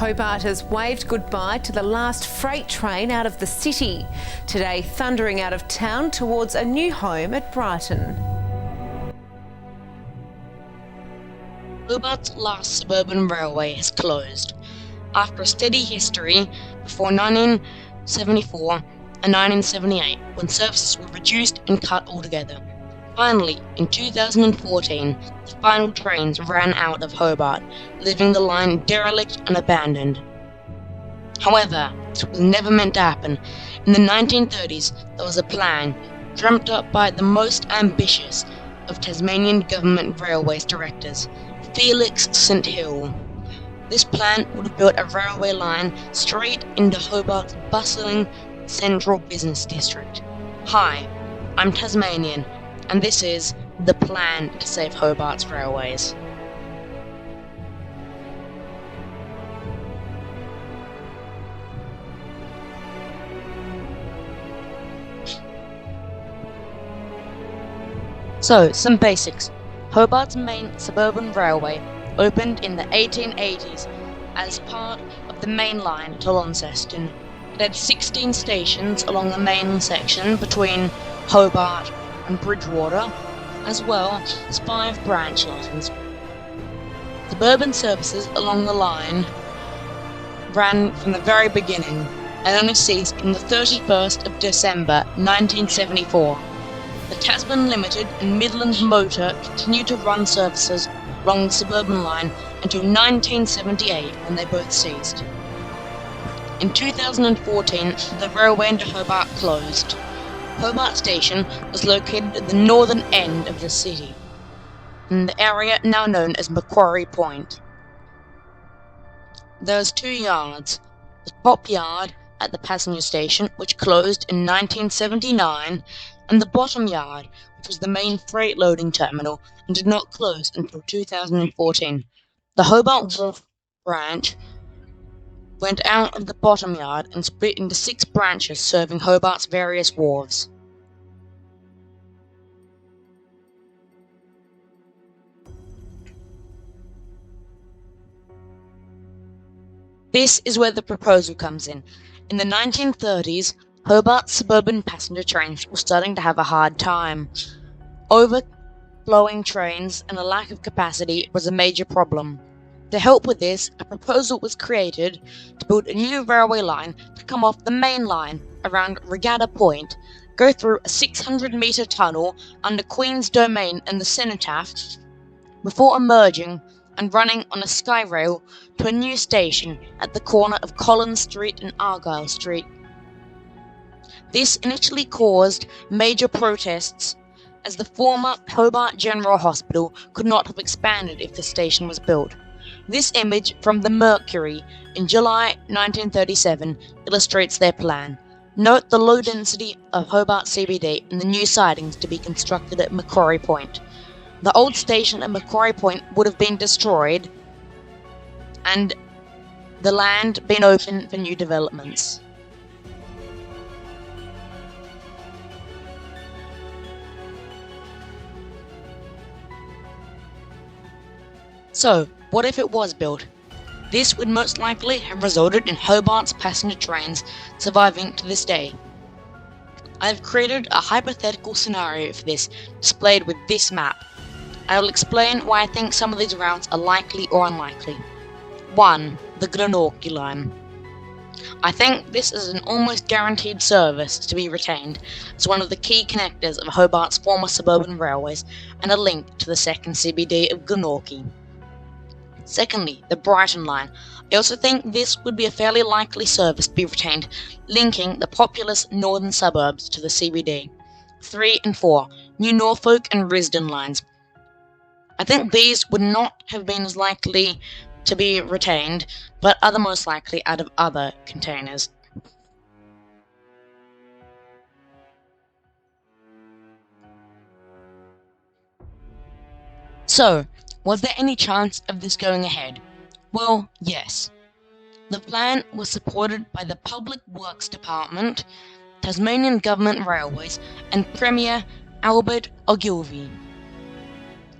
Hobart has waved goodbye to the last freight train out of the city, today thundering out of town towards a new home at Brighton. Hobart's last suburban railway has closed. After a steady history before 1974 and 1978, when services were reduced and cut altogether. Finally, in 2014, the final trains ran out of Hobart, leaving the line derelict and abandoned. However, this was never meant to happen. In the 1930s, there was a plan, dreamt up by the most ambitious of Tasmanian government railways directors, Felix St Hill. This plan would have built a railway line straight into Hobart's bustling central business district. Hi, I'm Tasmanian, and this is the plan to save Hobart's railways. So, some basics. Hobart's main suburban railway opened in the 1880s as part of the main line to Launceston. It had 16 stations along the main section between Hobart and Bridgewater, as well as 5 branch lines. Suburban services along the line ran from the very beginning and only ceased on the 31st of December 1974. The Tasman Limited and Midland Motor continued to run services along the suburban line until 1978, when they both ceased. In 2014, the railway into Hobart closed. Hobart Station was located at the northern end of the city, in the area now known as Macquarie Point. There's 2 yards, the top yard at the passenger station, which closed in 1979, and the bottom yard, which was the main freight loading terminal and did not close until 2014. The Hobart Wharf branch went out of the bottom yard and split into 6 branches serving Hobart's various wharves. This is where the proposal comes in. In the 1930s, Hobart's suburban passenger trains were starting to have a hard time. Overflowing trains and a lack of capacity was a major problem. To help with this, a proposal was created to build a new railway line to come off the main line around Regatta Point, go through a 600-metre tunnel under Queen's Domain and the Cenotaph, before emerging and running on a sky rail to a new station at the corner of Collins Street and Argyle Street. This initially caused major protests, as the former Hobart General Hospital could not have expanded if the station was built. This image from the Mercury in July 1937 illustrates their plan. Note the low density of Hobart CBD and the new sidings to be constructed at Macquarie Point. The old station at Macquarie Point would have been destroyed and the land been open for new developments. So, what if it was built? This would most likely have resulted in Hobart's passenger trains surviving to this day. I have created a hypothetical scenario for this, displayed with this map. I will explain why I think some of these routes are likely or unlikely. 1. The Glenorchy line. I think this is an almost guaranteed service to be retained as one of the key connectors of Hobart's former suburban railways and a link to the second CBD of Glenorchy. Secondly, the Brighton line. I also think this would be a fairly likely service to be retained, linking the populous northern suburbs to the CBD. 3 and 4, New Norfolk and Risdon lines. I think these would not have been as likely to be retained, but are the most likely out of other containers. So, was there any chance of this going ahead? Well, yes. The plan was supported by the Public Works Department, Tasmanian Government Railways, and Premier Albert Ogilvie.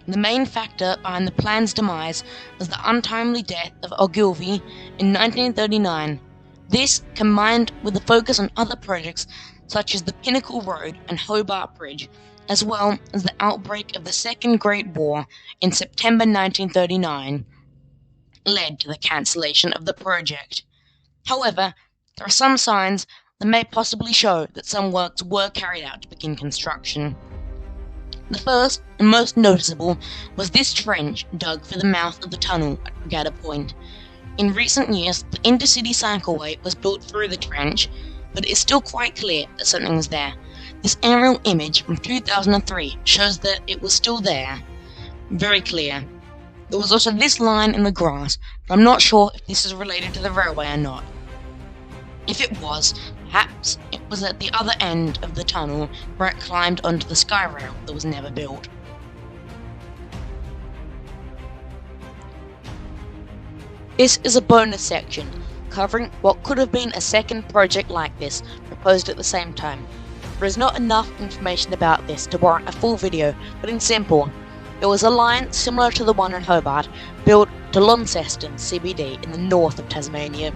The main factor behind the plan's demise was the untimely death of Ogilvie in 1939. This, combined with the focus on other projects such as the Pinnacle Road and Hobart Bridge, as well as the outbreak of the Second Great War in September 1939, led to the cancellation of the project. However, there are some signs that may possibly show that some works were carried out to begin construction. The first and most noticeable was this trench dug for the mouth of the tunnel at Regatta Point. In recent years, the intercity cycleway was built through the trench, but it is still quite clear that something was there. This aerial image from 2003 shows that it was still there. Very clear. There was also this line in the grass, but I'm not sure if this is related to the railway or not. If it was, perhaps it was at the other end of the tunnel where it climbed onto the sky rail that was never built. This is a bonus section, covering what could have been a second project like this, proposed at the same time. There is not enough information about this to warrant a full video, but in simple, it was a line similar to the one in Hobart, built to Launceston CBD in the north of Tasmania.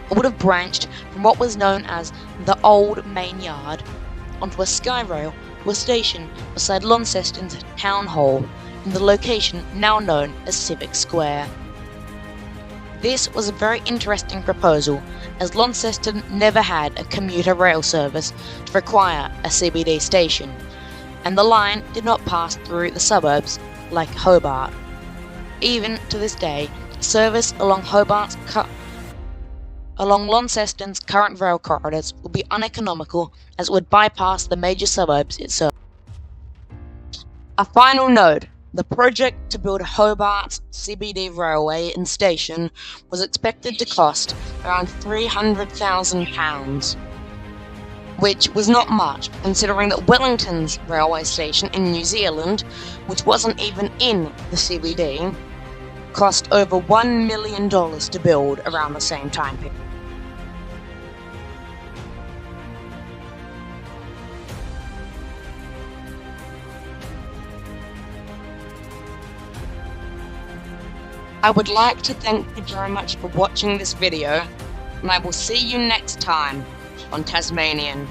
It would have branched from what was known as the old main yard onto a sky rail to a station beside Launceston's town hall in the location now known as Civic Square. This was a very interesting proposal, as Launceston never had a commuter rail service to require a CBD station, and the line did not pass through the suburbs like Hobart. Even to this day, service along Launceston's current rail corridors would be uneconomical, as it would bypass the major suburbs it serves. A final note. The project to build Hobart's CBD railway and station was expected to cost around £300,000, which was not much considering that Wellington's railway station in New Zealand, which wasn't even in the CBD, cost over $1 million to build around the same time period. I would like to thank you very much for watching this video, and I will see you next time on Tasmanian.